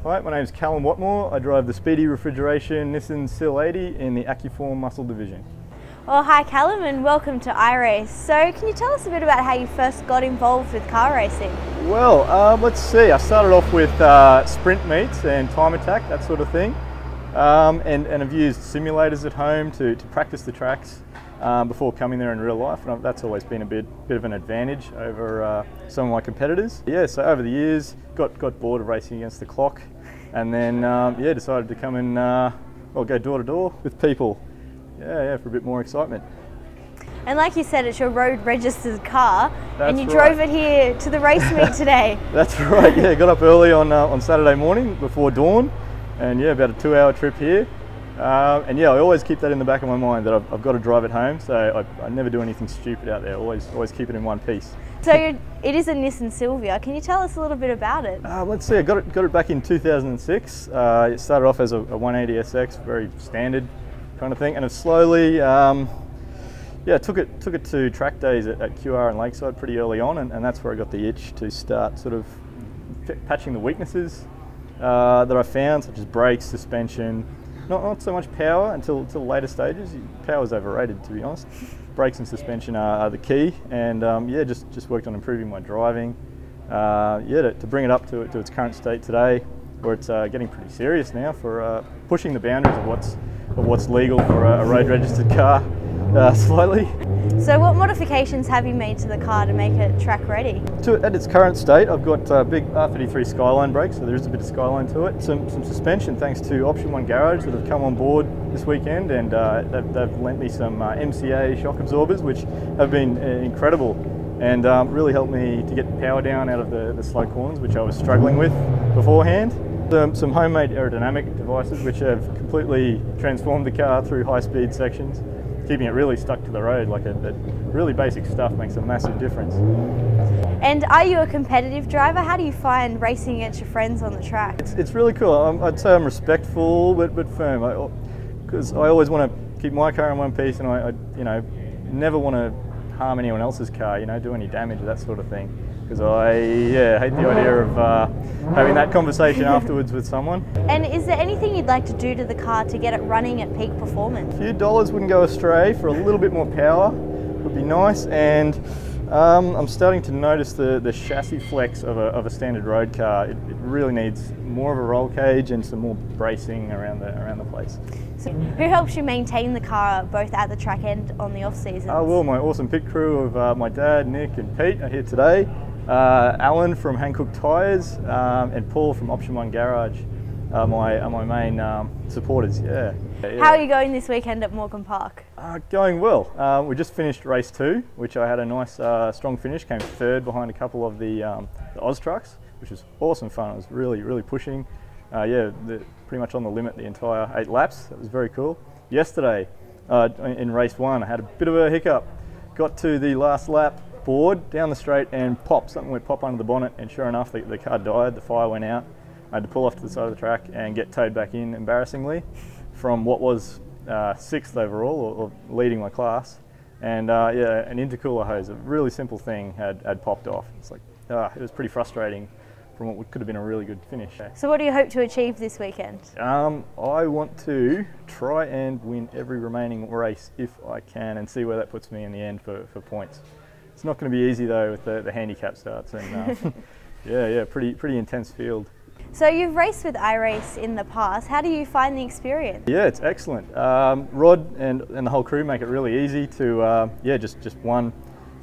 Hi, my name is Callum Whatmore. I drive the speedy refrigeration Nissan Sil80 in the Acuform muscle division. Well, hi Callum and welcome to iRace. So can you tell us a bit about how you first got involved with car racing? Well, let's see. I started off with sprint meets and time attack, that sort of thing. And I've used simulators at home to practice the tracks before coming there in real life. And that's always been a bit of an advantage over some of my competitors. Yeah, so over the years, got bored of racing against the clock, and then decided to come and go door to door with people. Yeah, for a bit more excitement. And like you said, it's your road registered car, That's and you right. drove it here to the race meet today. That's right, yeah, got up early on Saturday morning before dawn, and yeah, about a 2-hour trip here. And yeah, I always keep that in the back of my mind that I've got to drive it home, so I never do anything stupid out there, always keep it in one piece. So it is a Nissan Silvia. Can you tell us a little bit about it? Let's see, I got it back in 2006. It started off as a 180SX, very standard kind of thing, and it slowly, took it to track days at QR and Lakeside pretty early on, and that's where I got the itch to start sort of patching the weaknesses that I found, such as brakes, suspension. Not so much power until later stages. Power's overrated, to be honest. Brakes and suspension are the key, and just worked on improving my driving. To bring it up to its current state today, where it's getting pretty serious now for pushing the boundaries of what's legal for a road registered car slightly. So what modifications have you made to the car to make it track ready? At its current state, I've got big R33 Skyline brakes, so there is a bit of Skyline to it. Some suspension thanks to Option 1 Garage that have come on board this weekend, and they've lent me some MCA shock absorbers, which have been incredible and really helped me to get the power down out of the slow corners, which I was struggling with beforehand. Some homemade aerodynamic devices which have completely transformed the car through high-speed sections, keeping it really stuck to the road. Like a really basic stuff makes a massive difference. And are you a competitive driver? How do you find racing against your friends on the track? It's really cool. I'd say I'm respectful but firm, because I always want to keep my car in one piece, and I never want to harm anyone else's car, do any damage, that sort of thing. Because I hate the idea of having that conversation afterwards with someone. And is there anything you'd like to do to the car to get it running at peak performance? A few dollars wouldn't go astray for a little bit more power, would be nice, and I'm starting to notice the chassis flex of a standard road car. It really needs more of a roll cage and some more bracing around the place. So who helps you maintain the car both at the track and on the off seasons? Well, my awesome pit crew of my dad, Nick and Pete are here today. Alan from Hankook Tyres and Paul from Option 1 Garage are my main supporters. Yeah. How are you going this weekend at Morgan Park? Going well. We just finished race 2, which I had a nice strong finish, came third behind a couple of the Oz trucks, which was awesome fun. It was really pushing. Pretty much on the limit the entire 8 laps. That was very cool. Yesterday in race 1, I had a bit of a hiccup. Got to the last lap, board down the straight, and something went pop under the bonnet, and sure enough the car died, the fire went out. I had to pull off to the side of the track and get towed back in, embarrassingly, from what was 6th overall, or leading my class. And an intercooler hose, a really simple thing, had popped off. It's like, it was pretty frustrating from what could have been a really good finish. So what do you hope to achieve this weekend? I want to try and win every remaining race if I can, and see where that puts me in the end for points. It's not going to be easy though with the handicap starts, and pretty intense field. So you've raced with iRace in the past. How do you find the experience? Yeah, it's excellent. Rod and the whole crew make it really easy to just one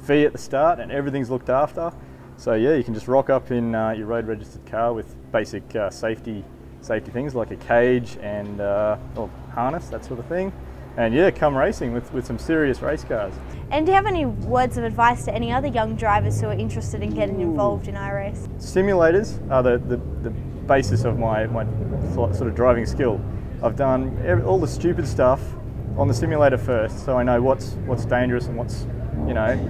fee at the start, and everything's looked after. So yeah, you can just rock up in your road registered car with basic safety things like a cage and harness, that sort of thing. And yeah, come racing with some serious race cars. And do you have any words of advice to any other young drivers who are interested in getting involved in iRace? Simulators are the basis of my sort of driving skill. I've done all the stupid stuff on the simulator first, so I know what's dangerous and what's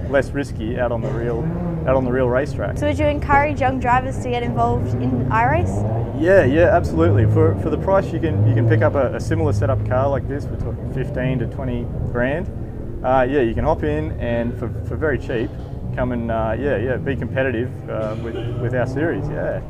less risky out on the real racetrack. So would you encourage young drivers to get involved in iRace? Yeah, absolutely. For the price, you can pick up a similar setup car like this. We're talking 15 to 20 grand. You can hop in and for very cheap come and be competitive with our series. Yeah.